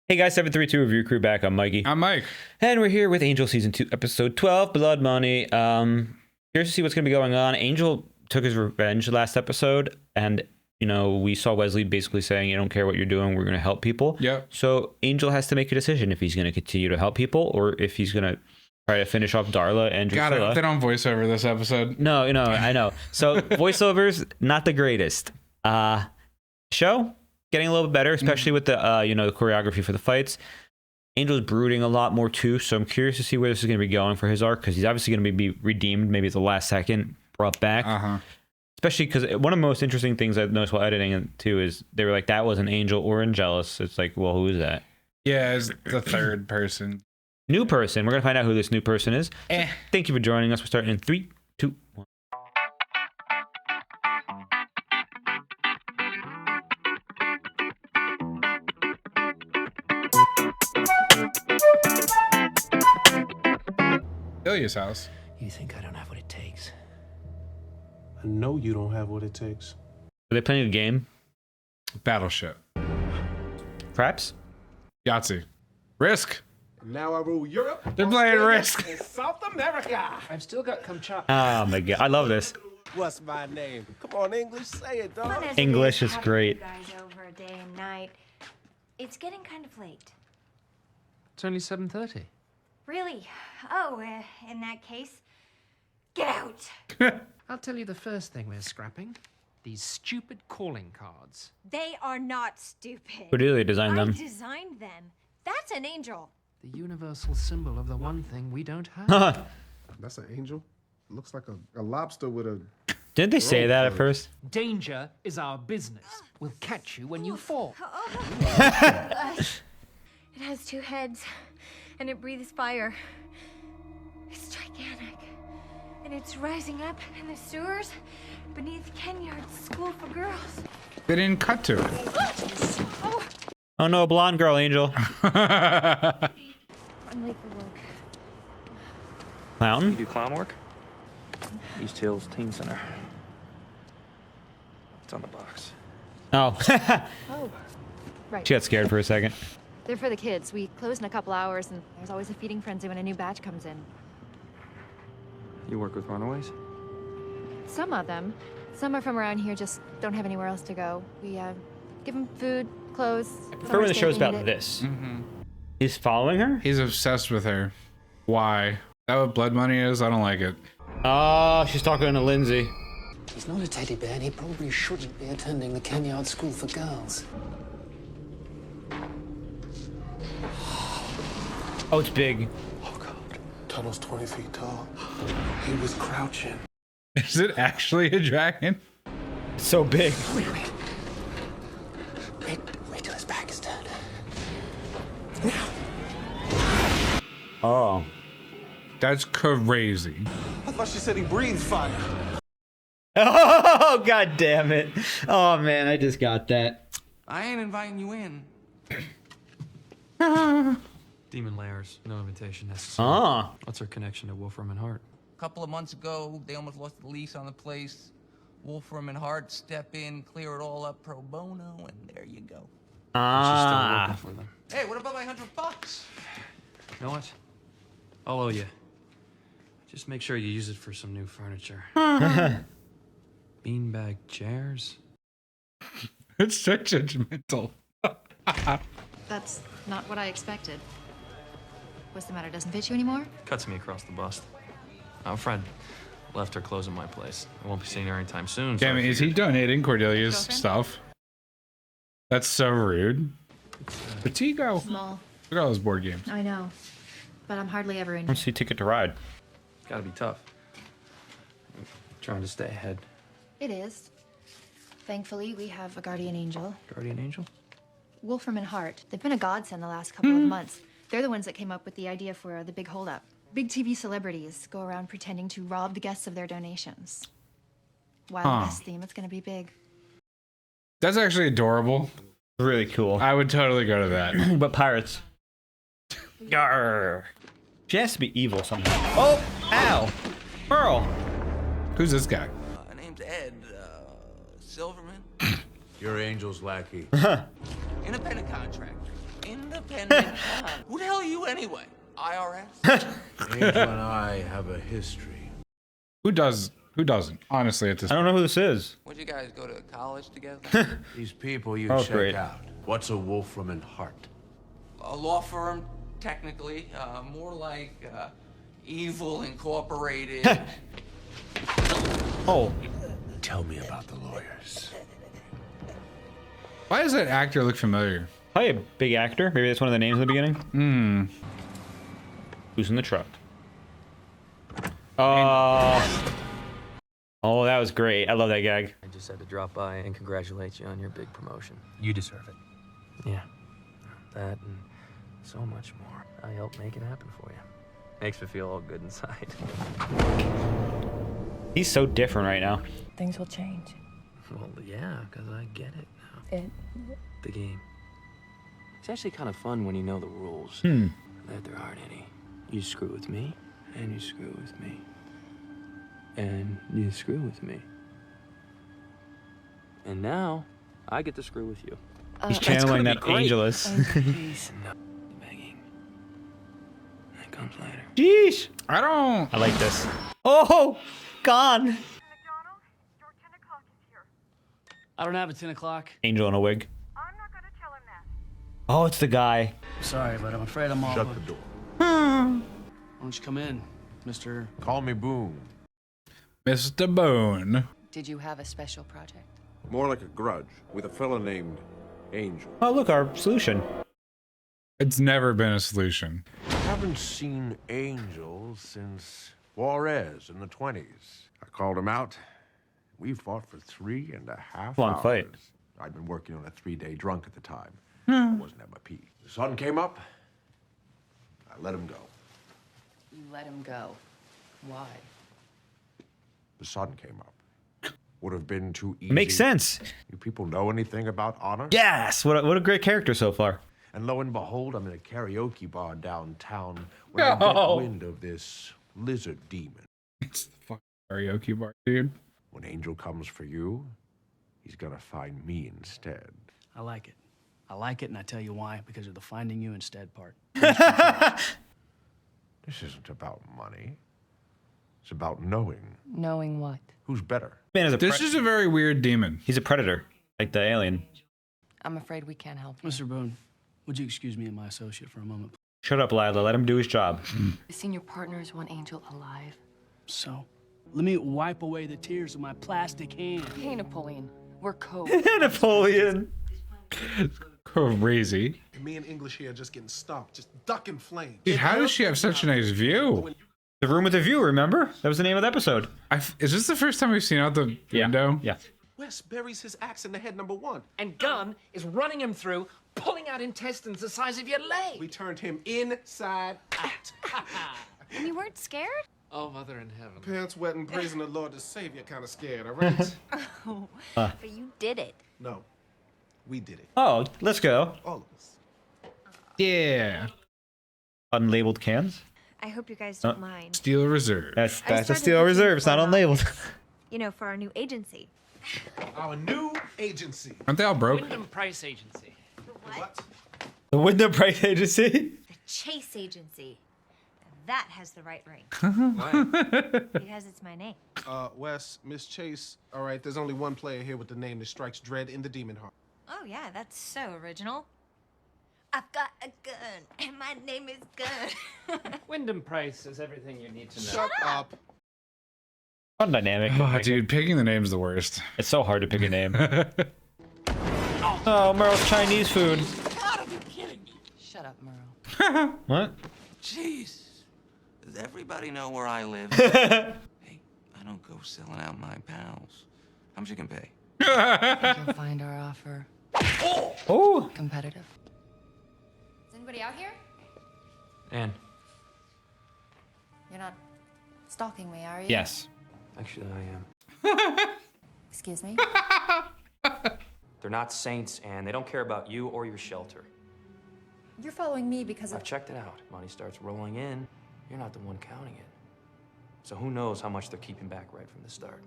Hey guys, 732 Review Crew back. I'm Mikey. I'm Mike. And we're here with Angel Season 2, Episode 12, Blood Money. Curious to see what's going to be going on. Angel took his revenge last episode, and, you know, we saw Wesley basically saying, I don't care what you're doing, we're going to help people. Yep. So Angel has to make a decision if he's going to continue to help people or if he's going to try to finish off Darla and Drusilla. Got it. They don't voice over this episode. No, I know. So voiceovers, not the greatest. Show getting a little bit better, especially with the the choreography for the fights. Angel's brooding a lot more too, so I'm curious to see where this is going to be going for his arc, because he's obviously going to be redeemed maybe at the last second, brought back. Especially because one of the most interesting things I've noticed while editing it too is they were like, that wasn't Angel or Angelus. It's like, well, who is that? Yeah, it's the third person. New person. We're going to find out who this new person is. So thank you for joining us. We're starting in 3, 2, 1. Ilya's house. You think I don't have what it takes? I know you don't have what it takes. Are they playing a game? Battleship. Perhaps? Yahtzee. Risk. Now I rule Europe. They're playing Risk. And South America. I've still got Kamchatka. Oh my god, I love this. What's my name? Come on, English, say it, dog. English is great. You guys over a day and night. It's getting kind of late. It's only 7:30. Really? Oh, in that case, get out. I'll tell you the first thing we're scrapping. These stupid calling cards. They are not stupid. Who did they design them? I designed them. That's an angel. The universal symbol of the one thing we don't have. That's an angel. Looks like a lobster with a... Didn't they say that at first? Danger is our business. We'll catch you when you fall. It has 2 heads, and it breathes fire. It's gigantic, and it's rising up in the sewers beneath Kenyard's School for Girls. They didn't cut to it. Oh no, a blonde girl, Angel. I'm late for work. Clown? You do clown work? East Hills Teen Center. It's on the box. Oh. Oh, right. She got scared for a second. They're for the kids. We close in a couple hours, and there's always a feeding frenzy when a new batch comes in. You work with runaways? Some of them. Some are from around here, just don't have anywhere else to go. We give them food, clothes. For when the show's about this. this. Mm-hmm. He's following her? He's obsessed with her. Why? Is that what blood money is? I don't like it. Oh, she's talking to Lindsay. He's not a teddy bear, and he probably shouldn't be attending the Kenyard School for Girls. Oh, it's big. Oh, God. Tunnel's 20 feet tall. He was crouching. Is it actually a dragon? It's so big. Wait till his back is turned. Oh. That's crazy. I thought she said he breathed fire. Oh, god damn it. Oh, man, I just got that. I ain't inviting you in. Demon Lairs, no invitation necessary. Ah. What's her connection to Wolfram and Hart? A couple of months ago, they almost lost the lease on the place. Wolfram and Hart step in, clear it all up pro bono, and there you go. She's still Ah. working for them. Hey, what about my $100? You know what? I'll owe you. Just make sure you use it for some new furniture. Beanbag chairs? It's so judgmental. That's not what I expected. What's the matter? Doesn't fit you anymore? Cuts me across the bust. Our friend left her clothes in my place. I won't be seeing her anytime soon. Damn it, is he donating Cordelia's stuff? That's so rude. Vertigo. Small. Look at all those board games. I know, but I'm hardly ever in. Let's see Ticket to Ride. Gotta be tough. Trying to stay ahead. It is. Thankfully, we have a guardian angel. Guardian Angel? Wolfram and Hart. They've been a godsend the last couple of months. They're the ones that came up with the idea for the big holdup. Big TV celebrities go around pretending to rob the guests of their donations. Wild West theme, it's gonna be big. That's actually adorable. Really cool. I would totally go to that. But pirates. Yarr. She has to be evil somehow. Oh, ow. Merle. Who's this guy? Name's Ed, Silverman. You're Angel's lackey. Independent contractor. independent con. Who the hell are you anyway? IRS? Angel and I have a history. Who does? Who doesn't? Honestly, at this I don't know who this is. Where'd you guys go to college together? These people you Oh, check great. out. What's a Wolfram and Hart? A law firm, technically. More like Evil Incorporated. Oh, Tell me about the lawyers. Why does that actor look familiar? probably a big actor. Maybe that's one of the names in the beginning. Hmm. Who's in the truck? Oh, that was great. I love that gag. I just had to drop by and congratulate you on your big promotion. You deserve it. Yeah, that and so much more. I helped make it happen for you. Makes me feel all good inside. He's so different right now. Things will change. Well, yeah, because I get it now. The game. It's actually kind of fun when you know the rules. That there aren't any. You screw with me, and you screw with me. And you screw with me. And now, I get to screw with you. He's channeling that Angelus. Please. No. Begging. That comes later. Jeez. I don't. I like this. Oh, gone. I don't have a 10 o'clock. Angel in a wig. I'm not gonna tell him that. Oh, it's the guy. Sorry, but I'm afraid I'm all. Shut the door. Why don't you come in, Mr. Call me Boone. Mr. Bone. Did you have a special project? More like a grudge with a fella named Angel. Oh, look, our solution. It's never been a solution. Haven't seen Angel since Juarez in the 20s. I called him out. We fought for 3.5 Long hours. fight. I'd been working on a 3-day drunk at the time. I wasn't at my peak. The sun came up. I let him go. You let him go. Why? The sun came up. Would have been too easy. Makes sense. You people know anything about honor? Yes. What a great character so far. And lo and behold, I'm in a karaoke bar downtown when I No. get wind of this lizard demon. It's the fucking karaoke bar, dude. When Angel comes for you, he's gonna find me instead. I like it. I like it, and I tell you why. Because of the finding you instead part. This isn't about money. It's about knowing Knowing what? who's better. Man is a This is a very weird demon. He's a predator, like the alien. I'm afraid we can't help you. Mr. Boone, would you excuse me and my associate for a moment? Shut up, Lila. Let him do his job. The senior partners want Angel alive. So, let me wipe away the tears with my plastic hand. Hey, Napoleon. We're code. Napoleon. Crazy. Me and English here just getting stopped, just ducking flames. Dude, how does she have such a nice view? The room with the view, remember? That was the name of the episode. Is this the first time we've seen out the window? Yeah. Wes buries his axe in the head number 1. And Gunn is running him through, pulling out intestines the size of your leg. We turned him inside out. And you weren't scared? Oh, Mother in heaven. Pants wet and praising the Lord to Savior, kind of scared, all right? But you did it. No, we did it. Oh, let's go. All of us. Yeah. Unlabeled cans. I hope you guys don't mind. Steel Reserve. That's I a started Steel looking Reserve. It's for not an unlabeled. office, you know, for our new agency. Our new agency. Aren't they all broke? Wyndham Price Agency. What? The Wyndham Price Agency. The Chase Agency. That has the right ring. Because it's my name. Wes, Miss Chase. All right, there's only one player here with the name that strikes dread in the demon heart. Oh, yeah, that's so original. I've got a gun, and my name is Gun. Wyndham Price is everything you need to know. Shut up. Fun dynamic. Oh, dude, picking the name's the worst. It's so hard to pick a name. Oh, Merle's Chinese food. Gotta be kidding me. Shut up, Merle. What? Jeez. Does everybody know where I live? Hey, I don't go selling out my pals. How much you can pay? You'll find our offer Oh. competitive. Is anybody out here? Ann, You're not stalking me, are you? Yes. actually I am. Excuse me? They're not saints, Ann. They don't care about you or your shelter. You're following me because I've checked it out. Money starts rolling in. You're not the one counting it. So who knows how much they're keeping back right from the start.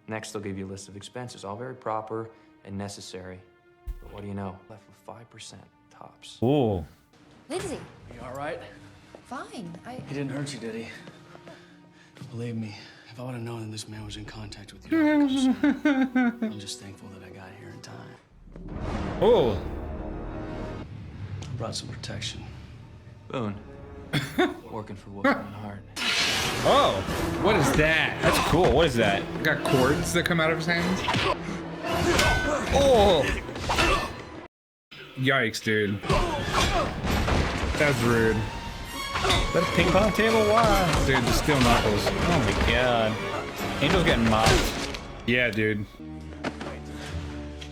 Next, they'll give you a list of expenses, all very proper and necessary. But what do you know? Left with 5%. tops. Ooh. Lindsay, You all right? fine. He didn't hurt you, did he? Believe me, if I would have known that this man was in contact with you, I would have come sooner. I'm just thankful that I got here in time. Oh. I brought some protection. Boone. Working for Wolfram and Hart. Oh. What is that? That's cool. What is that? Got cords that come out of his hands? Oh. Yikes, dude. That's rude. Is that a ping pong table? Wow. Dude, the steel knuckles. Oh my god. Angel's getting mobbed. Yeah, dude.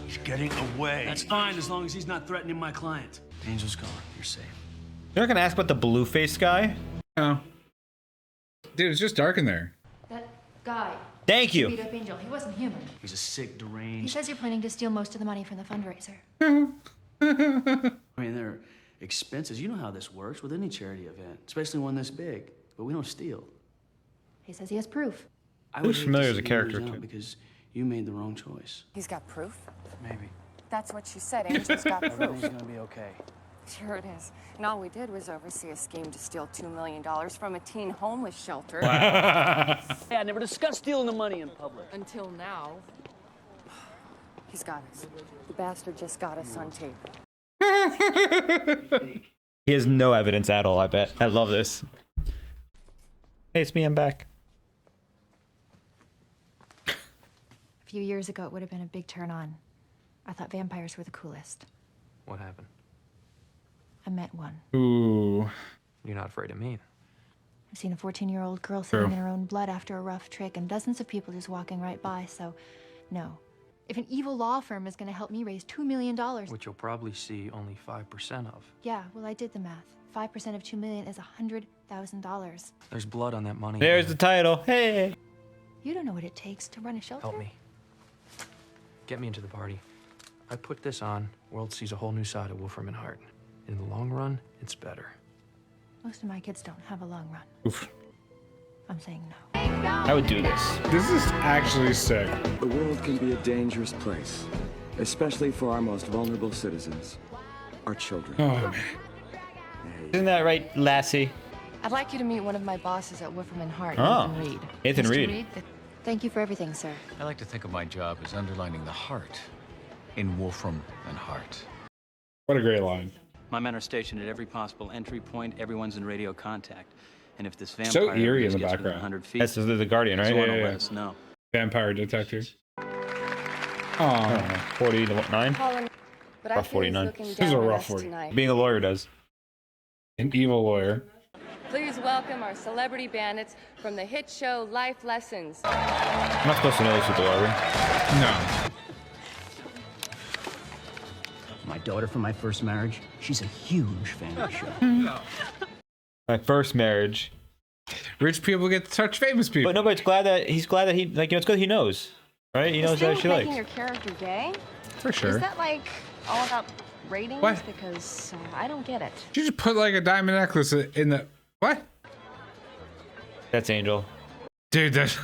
He's getting away. That's fine as long as he's not threatening my client. Angel's gone. You're safe. You're not gonna ask about the blue face guy? No. Dude, it's just dark in there. That guy. Thank who you. Beat up Angel. He wasn't human. He's a sick, He deranged. says you're planning to steal most of the money from the fundraiser. I mean, they're expenses. You know how this works with any charity event, especially one this big. But we don't steal. He says he has proof. I Looks would hate to familiar see as a you character, lose out too. because you made the wrong choice. He's got proof? Maybe. That's what she said. Angel's got Everything's proof. gonna be okay. Sure it is. And all we did was oversee a scheme to steal $2 million from a teen homeless shelter. Hey, I never discussed stealing the money in public. Until now. He's got us. The bastard just got us on tape. He has no evidence at all, I bet. I love this. Hey, it's me, I'm back. A few years ago, it would have been a big turn on. I thought vampires were the coolest. What happened? I met one. Ooh. You're not afraid of me. I've seen a 14-year-old girl True. sitting in her own blood after a rough trick and dozens of people just walking right by, so no. If an evil law firm is going to help me raise $2 million... Which you'll probably see only 5% of. Yeah, well, I did the math. 5% of $2 million is $100,000. There's blood on that money. There's the title. Hey. You don't know what it takes to run a shelter. Help me. Get me into the party. I put this on, world sees a whole new side of Wolfram and Hart. In the long run, it's better. Most of my kids don't have a long run. Oof. I'm saying no. I would do this. This is actually sick. The world can be a dangerous place, especially for our most vulnerable citizens, our children. Oh, man. Isn't that right, Lassie? I'd like you to meet one of my bosses at Wolfram and Hart, Oh, Nathan Reed. Nathan Mr. Reed. Thank you for everything, sir. I like to think of my job as underlining the heart in Wolfram and Hart. What a great line. My men are stationed at every possible entry point. Everyone's in radio contact. And if this So vampire eerie in gets the within background. 100 feet, That's the Guardian, right? someone Yeah, will yeah, let yeah. us know. Vampire detector. I don't Oh. know, 40 to 9? Colin, but I Rough feel 49. he's looking This is down a on rough us 40. tonight. Being a lawyer does. An evil lawyer. Please welcome our celebrity bandits from the hit show Life Lessons. I'm not supposed to know these people, are we? No. My daughter from my first marriage, she's a huge fan of the show. My first marriage. Rich people get to touch famous people. But no, but it's glad that he's like, you know, it's good he knows. Right? He knows that she making likes. your character gay? For sure. Is that like all about ratings? What? Because I don't get it. You just put like a diamond necklace in the... What? That's Angel. Dude, that's...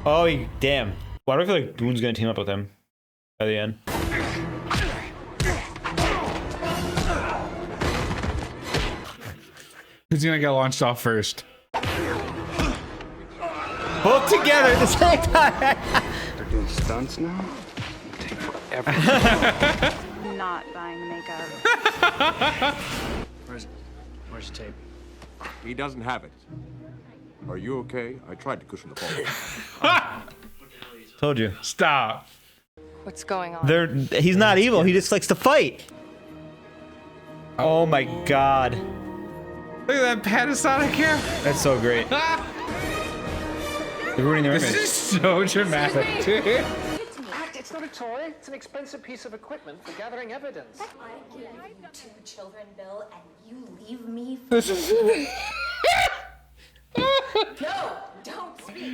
Oh, damn. Why do I feel like Boone's gonna team up with him by the end? Who's gonna get launched off first? Both together at the same time. They're doing stunts now? Take forever. Not buying the makeup. Where's it? Where's the tape? He doesn't have it. Are you okay? I tried to cushion the fall. Told you. Stop. What's going on? He's not evil. He just likes to fight. Oh my god. Look at that Panasonic here. That's so great. They're ruining their This image. is so dramatic, dude. It's not a toy. It's an expensive piece of equipment for gathering evidence. I give you 2 children, Bill, and you leave me. This is... No, don't speak.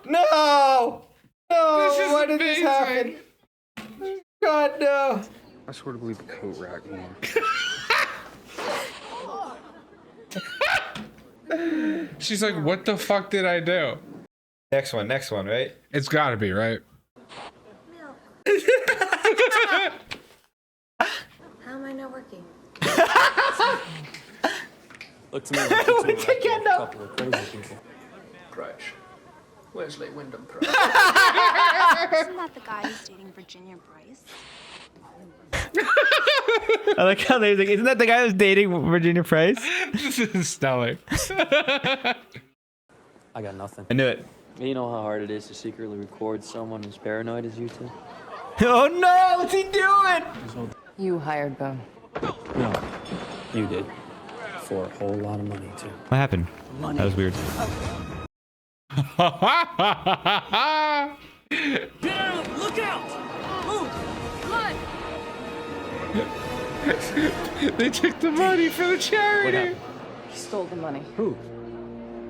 No! No! This is Why did this happen? God, no. I swear to believe the coat rack more. She's like, what the fuck did I do? Next one, right? It's gotta be, right? How am I not working? Look to me like you two are like a couple of crazy people. Crash. Wesley Wyndham Price. Isn't that the guy who's dating Virginia Bryce? I like how they're like, isn't that the guy who's dating Virginia Price? This is stellar. I got nothing. I knew it. You know how hard it is to secretly record someone as paranoid as you two? Oh no, what's he doing? You hired Boone. No, you did. For a whole lot of money, too. What happened? That was weird. Down! Look out! Move! Blood! They took the money for the charity. He stole the money. Who?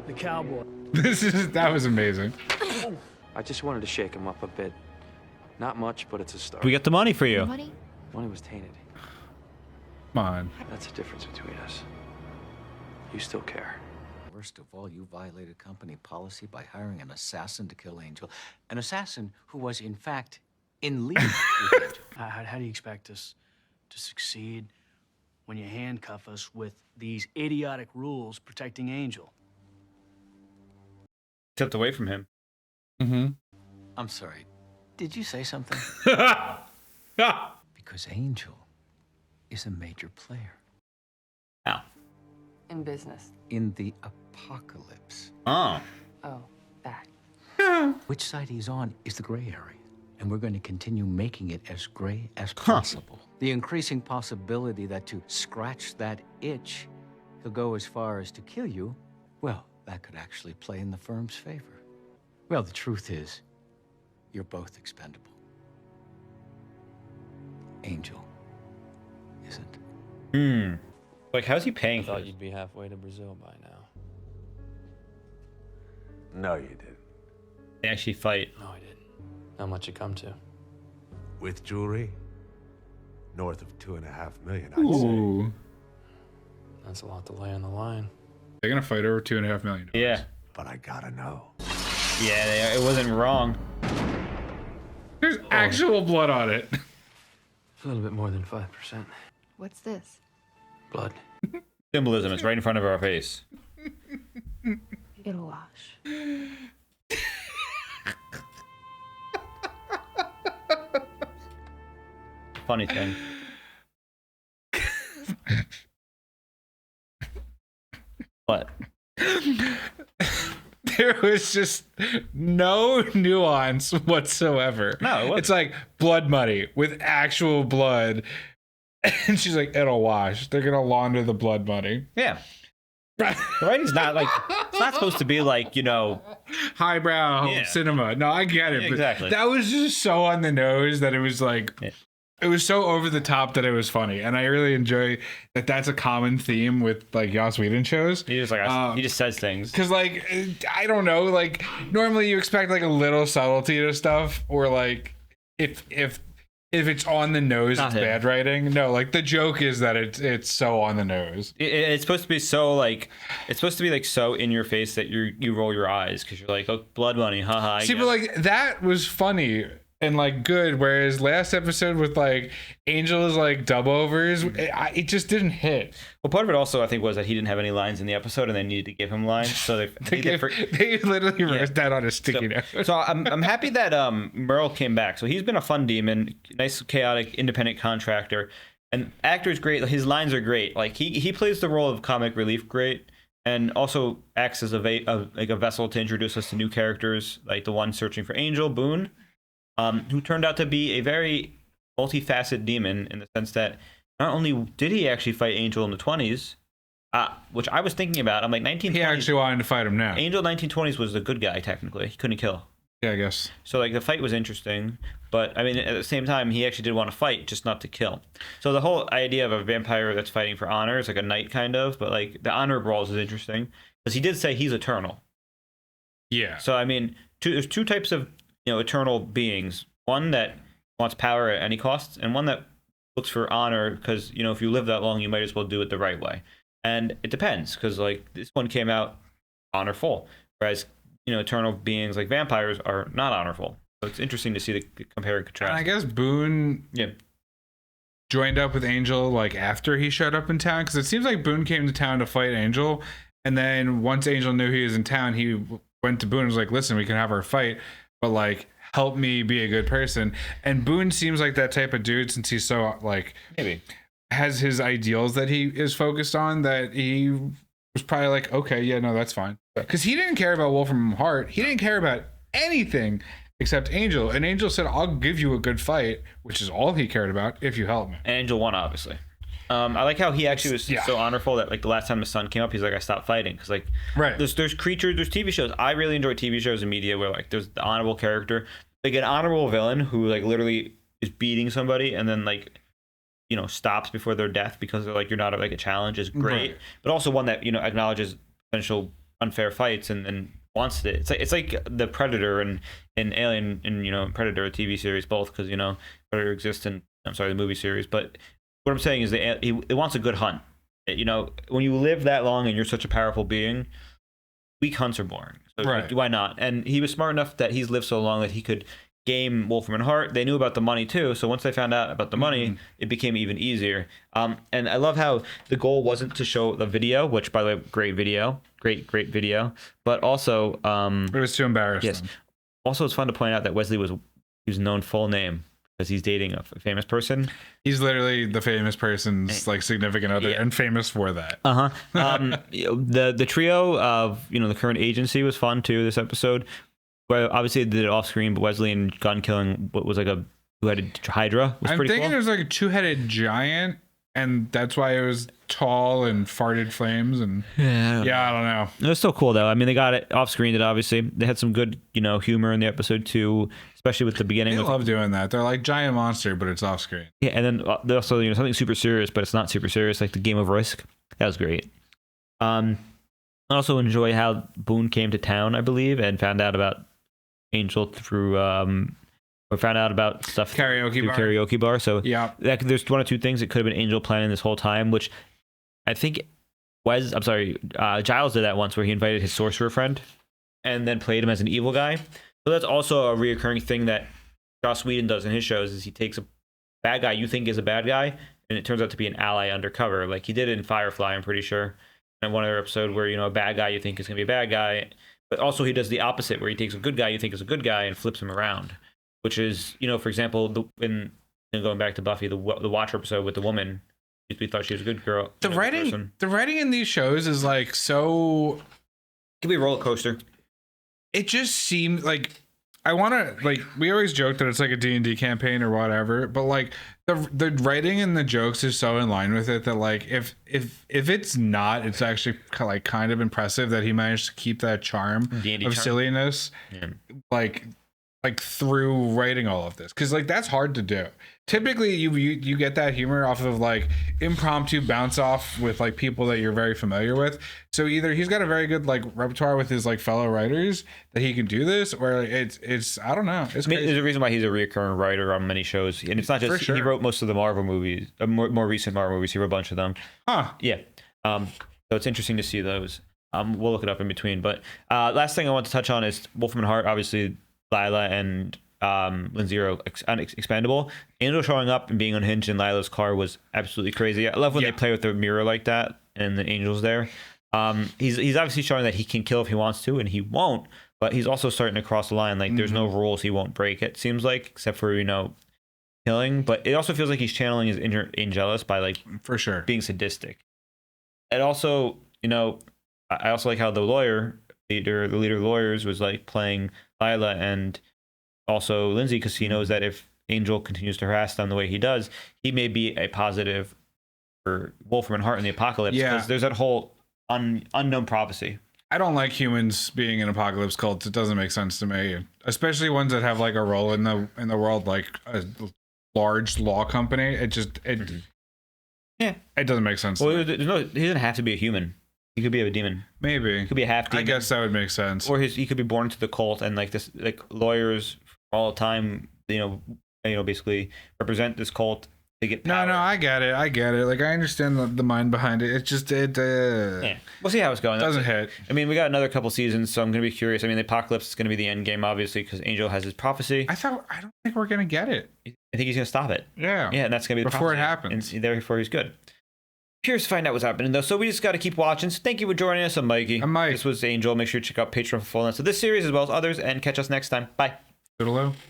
The cowboy. That was amazing. I just wanted to shake him up a bit. Not much, but it's a start. We got the money for you. Money? Money was tainted. Come on. That's the difference between us. You still care. Worst of all, you violated company policy by hiring an assassin to kill Angel. An assassin who was, in fact, in league with Angel. How do you expect us to succeed when you handcuff us with these idiotic rules protecting Angel? Stepped away from him. Mm-hmm. I'm sorry. Did you say something? Because Angel is a major player. How? In business. In the apocalypse. Oh. Oh, that. Which side he's on is the gray area. And we're going to continue making it as gray as possible. The increasing possibility that to scratch that itch, he'll go as far as to kill you, well, that could actually play in the firm's favor. Well, the truth is, you're both expendable. Angel isn't. Hmm. Like, how's he paying I for thought this? you'd be halfway to Brazil by now. No, you didn't. They actually fight. No, I didn't. How much you come to? With jewelry, north of $2.5 million, I'd Ooh. That's a lot to lay on the line. They're gonna fight over $2.5 million. Yeah. say. But I gotta know. Yeah, it wasn't wrong. There's actual blood on it. It's a little bit more than 5%. What's this? Blood. Symbolism. It's right in front of our face. It'll wash. Funny thing. What? There was just no nuance whatsoever. No, it wasn't. It's like blood money with actual blood. And she's like, it'll wash. They're gonna launder the blood money. Yeah. The writing's not like, it's not supposed to be like, you know, highbrow Yeah. cinema. No, I get it. Yeah, but exactly. that was just so on the nose that it was like, Yeah. it was so over the top that it was funny. And I really enjoy that that's a common theme with like Joss Whedon shows. he just like he just says things. Cause like, I don't know, like normally you expect like a little subtlety to stuff, or like if it's on the nose, Not it's him. bad writing. No, like the joke is that it's so on the nose. It's supposed to be so like, it's supposed to be like so in your face that you roll your eyes because you're like, oh, blood money, haha. I See, get but it. like that was funny and like good, whereas last episode with like Angel's like dub overs, it just didn't hit. Well, part of it also I think was that he didn't have any lines in the episode and they needed to give him lines, so They literally wrote that on a sticky note. So I'm happy that Merle came back. So he's been a fun demon, nice, chaotic, independent contractor, and actor's great. His lines are great. Like he plays the role of comic relief great, and also acts as like a vessel to introduce us to new characters, like the one searching for Angel, Boone, who turned out to be a very multifaceted demon in the sense that not only did he actually fight Angel in the 20s, which I was thinking about. I'm like 1920s. He actually wanted to fight him now. Angel 1920s was the good guy technically. He couldn't kill. Yeah, I guess. So like the fight was interesting, but I mean at the same time he actually did want to fight, just not to kill. So the whole idea of a vampire that's fighting for honor is like a knight kind of, but like the honor brawls is interesting because he did say he's eternal. Yeah. So I mean, there's two types of eternal beings. One that wants power at any cost, and one that looks for honor because if you live that long, you might as well do it the right way. And it depends because like this one came out honorful, whereas eternal beings like vampires are not honorful. So it's interesting to see the compare and contrast. And I guess Boone joined up with Angel like after he showed up in town, because it seems like Boone came to town to fight Angel, and then once Angel knew he was in town, he went to Boone and was like, listen, we can have our fight, but like help me be a good person. And Boone seems like that type of dude, since he's so like maybe has his ideals that he is focused on, that he was probably like, okay, yeah, no, that's fine, because he didn't care about Wolfram Hart. He didn't care about anything except Angel, and Angel said, I'll give you a good fight, which is all he cared about, if you help me. And Angel won, obviously. I like how he actually was so honorful that like the last time his son came up, he's like, I stopped fighting, because like there's creatures, there's TV shows. I really enjoy TV shows and media where like there's the honorable character, like an honorable villain who like literally is beating somebody and then like, you know, stops before their death because they're like, you're not like a challenge, is great, but also one that, you know, acknowledges potential unfair fights and wants it. It's like the Predator and Alien and, you know, Predator TV series both, because, you know, Predator exists in the movie series. But what I'm saying is that it wants a good hunt. You know, when you live that long and you're such a powerful being, weak hunts are boring. So like, why not? And he was smart enough that he's lived so long that he could game Wolfram and Hart. They knew about the money too, so once they found out about the money, it became even easier. And I love how the goal wasn't to show the video, which by the way, great video, great video, but also it was too embarrassing. Yes. Also, it's fun to point out that Wesley was his known full name because he's dating a famous person. He's literally the famous person's like significant other, and famous for that. The trio of, you know, the current agency was fun too this episode. Well, obviously they did it off screen, but Wesley and Gun killing what was like a two-headed Hydra was I'm pretty thinking cool. it was like a two-headed giant, and that's why it was tall and farted flames. And I don't know. It was still cool though. I mean, they got it off screen. It obviously they had some good, you know, humor in the episode too, especially with the beginning. They love doing that. They're like giant monster, but it's off screen. Yeah, and then they also, you know, something super serious, but it's not super serious, like the Game of Risk. That was great. I also enjoy how Boone came to town, I believe, and found out about Angel through or found out about stuff karaoke bar. So yeah, there's one or two things. It could have been Angel planning this whole time, which I think Giles did that once, where he invited his sorcerer friend and then played him as an evil guy. So that's also a reoccurring thing that Joss Whedon does in his shows, is he takes a bad guy you think is a bad guy, and it turns out to be an ally undercover. Like he did it in Firefly, I'm pretty sure, in one other episode where, you know, a bad guy you think is gonna be a bad guy. But also he does the opposite, where he takes a good guy you think is a good guy and flips him around, which is, you know, for example, going back to Buffy, the Watcher episode with the woman, we thought she was a good girl. The writing in these shows is like so. It could be a roller coaster. It just seemed like I want to, like, we always joke that it's like a D&D campaign or whatever, but like the writing and the jokes is so in line with it that like if it's not, it's actually like kind of impressive that he managed to keep that charm D&D of charm. Silliness, like through writing all of this, because like that's hard to do. Typically you get that humor off of like impromptu bounce off with like people that you're very familiar with. So either he's got a very good like repertoire with his like fellow writers that he can do this, or it's I don't know. It's crazy. There's a reason why he's a recurring writer on many shows, and it's not just he wrote most of the Marvel movies, more recent Marvel movies. He wrote a bunch of them. Yeah. So it's interesting to see those. We'll look it up in between. But last thing I want to touch on is Wolfram and Hart. Obviously, Lila and Lindsay are expendable. Angel showing up and being unhinged in Lila's car was absolutely crazy. I love when they play with the mirror like that and the Angel's there. He's obviously showing that he can kill if he wants to, and he won't, but he's also starting to cross the line. Like there's no rules he won't break, it seems like, except for, you know, killing. But it also feels like he's channeling his inner Angelus by like for sure being sadistic. And also, you know, I also like how the leader of the lawyers was like playing Lila and also Lindsay, because he knows that if Angel continues to harass them the way he does, he may be a positive for Wolfram and Hart in the apocalypse. Because there's that whole unknown prophecy. I don't like humans being in apocalypse cults. It doesn't make sense to me, especially ones that have like a role in the world, like a large law company. It doesn't make sense. Well, he doesn't have to be a human. He could be a demon. Maybe. He could be a half demon. I guess that would make sense. Or he could be born into the cult, and like this, like lawyers all the time, you know, basically represent this cult to get No, I get it. Like, I understand the mind behind it. It's just, yeah. We'll see how it's going. Doesn't hit. I mean, we got another couple seasons, so I'm going to be curious. I mean, the Apocalypse is going to be the end game, obviously, because Angel has his prophecy. I don't think we're going to get it. I think he's going to stop it. Yeah. Yeah, and that's going to be the before it prophecy. happens. And therefore, he's good. Curious to find out what's happening, though. So we just got to keep watching. So thank you for joining us. I'm Mikey. I'm Mike. This was Angel. Make sure to check out Patreon for full notes of this series as well as others, and catch us next time. Bye. Toodaloo.